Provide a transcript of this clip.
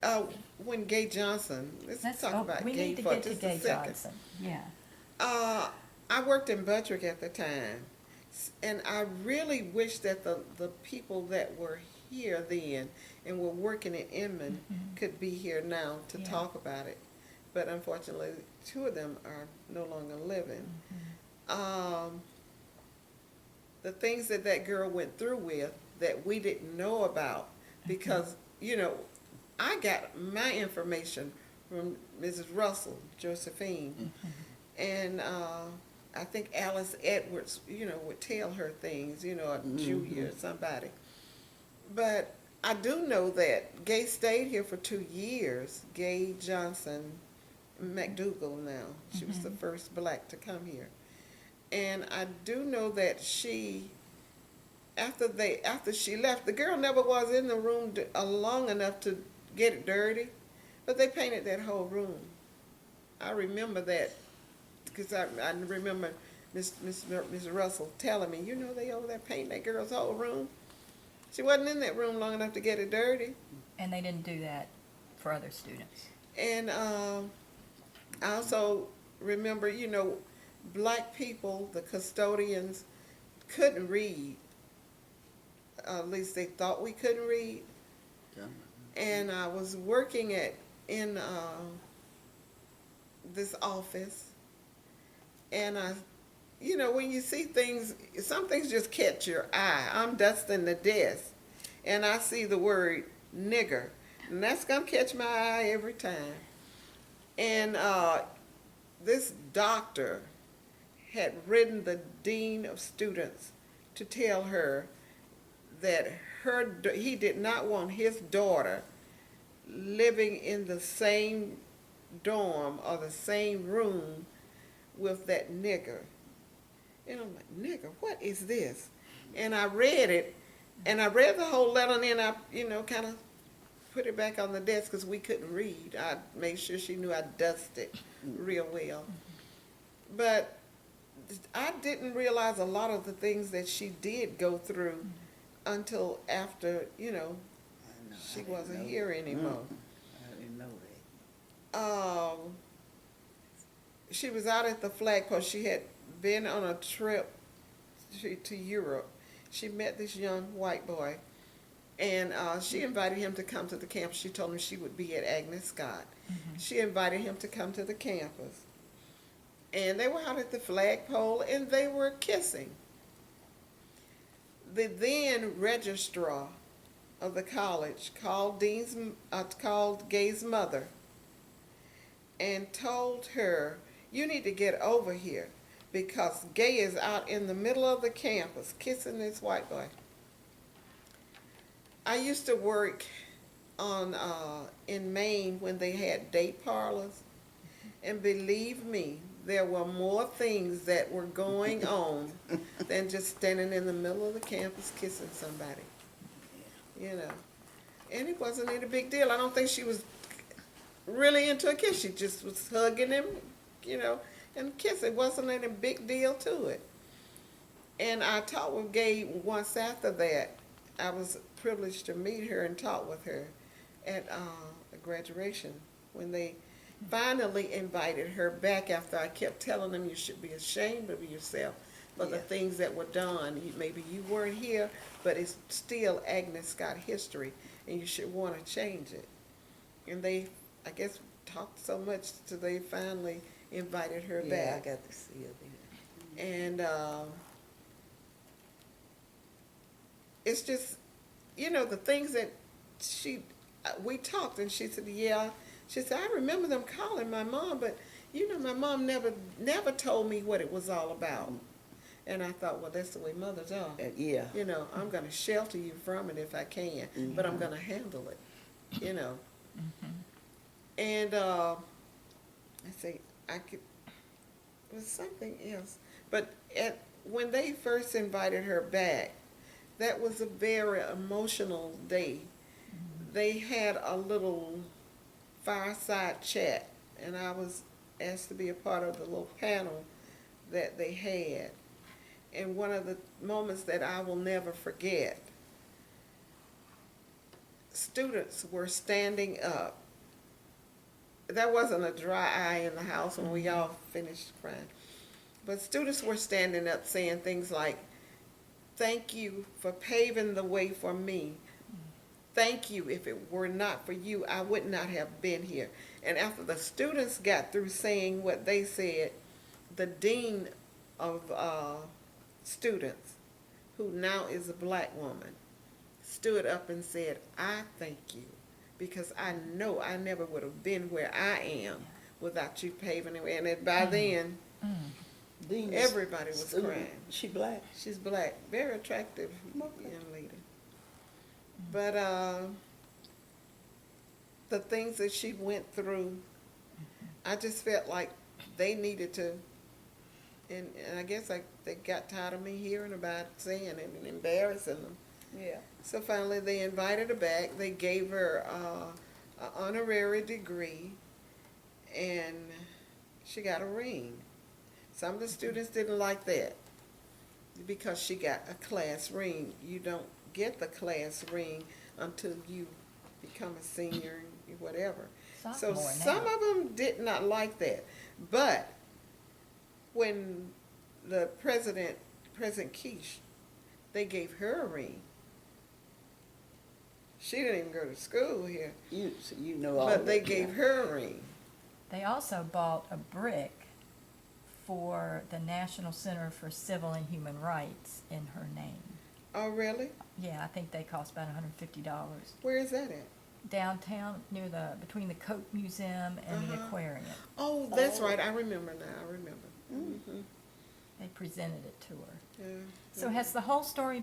uh, when Gay Johnson, let's talk about We Gay need to for get to just a Gay second. Johnson. Yeah. Uh, I worked in Buttrick at the time, and I really wish that the people that were here then and were working in Inman Mhm. could be here now to Yeah. talk about it. But unfortunately, two of them are no longer living. Mhm. Um, the things that that girl went through with that we didn't know about Mhm. because, I got my information from Mrs. Russell, Josephine, Mhm. and I think Alice Edwards, would tell her things, or Julia or somebody. But I do know that Gay stayed here for 2 years. Gay Johnson McDougal now. She was the Mhm. first black to come here. And I do know that after she left, the girl never was in the room long enough to get it dirty, but they painted that whole room. I remember that because I remember Miss Russell telling me, they over there painting that girl's whole room. She wasn't in that room long enough to get it dirty. And they didn't do that for other students. And I also remember, black people, the custodians, couldn't read. At least they thought we couldn't read. Yeah. And I was working in this office, and when you see things, some things just catch your eye. I'm dusting the desk, and I see the word nigger, and that's gonna catch my eye every time. And this doctor had written the dean of students to tell her that he did not want his daughter living in the same dorm or the same room with that nigger. And I'm like, nigger, what is this? And I read it, and I read the whole letter, and then I, kind of put it back on the desk because we couldn't read. I made sure she knew I dusted real well. But I didn't realize a lot of the things that she did go through until after, she wasn't here anymore. I didn't know that. She was out at the flagpole. She had been on a trip to Europe. She met this young white boy, and she invited him to come to the campus. She told him she would be at Agnes Scott. Mhm. She invited him to come to the campus, and they were out at the flagpole, and they were kissing. The then registrar of the college called Gay's mother and told her, "You need to get over here because Gay is out in the middle of the campus kissing this white boy." I used to work on in Maine when they had date parlors, and believe me, there were more things that were going on than just standing in the middle of the campus kissing somebody. You know, and it wasn't any big deal. I don't think she was really into a kiss. She just was hugging him, you know, and kissing. It wasn't any big deal to it. And I talked with Gay once after that. I was privileged to meet her and talk with her at a graduation when they finally invited her back after I kept telling them you should be ashamed of yourself for the Yeah. things that were done. Maybe you weren't here, but it's still Agnes Scott history, and you should want to change it. And they, I guess, talked so much till they finally invited her Yeah, I back. got to see her there. And it's just, the things that we talked, and she said, yeah. She said, I remember them calling my mom, but my mom never told me what it was all about. And I thought, well, that's the way mothers are. Yeah. I'm going to shelter you from it if I can, but I'm going to handle it. And I say, it was something else. But when they first invited her back, that was a very emotional day. They had a little fireside chat, and I was asked to be a part of the little panel that they had. And one of the moments that I will never forget, students were standing up. There wasn't a dry eye in the house when we all finished crying. But students were standing up saying things like, "Thank you for paving the way for me. Thank you. If it were not for you, I would not have been here." And after the students got through saying what they said, the dean of students, who now is a black woman, stood up and said, "I thank you, because I know I never would have been where I am without you paving the way." And by then, Dean's everybody was student. crying. She black? She's black, very attractive Okay. young lady. But the things that she went through, I just felt like they needed to, and I guess they got tired of me hearing about saying it and embarrassing them. Yeah. So finally, they invited her back. They gave her an honorary degree, and she got a ring. Some of the students didn't like that because she got a class ring. You don't get the class ring until you become a senior and whatever. So Sophomore some now. of them did not like that. But when the President Quiche, they gave her a ring. She didn't even go to school here, So you know all but they that, gave yeah. her a ring. They also bought a brick for the National Center for Civil and Human Rights in her name. Oh, really? Yeah, I think they cost about $150. Where is that at? Downtown, between the Coke Museum and the Uh-huh. aquarium. Oh, that's Oh. right. I remember now. I remember. Mm. Mm-hmm. They presented it to her. Yeah. So has the whole story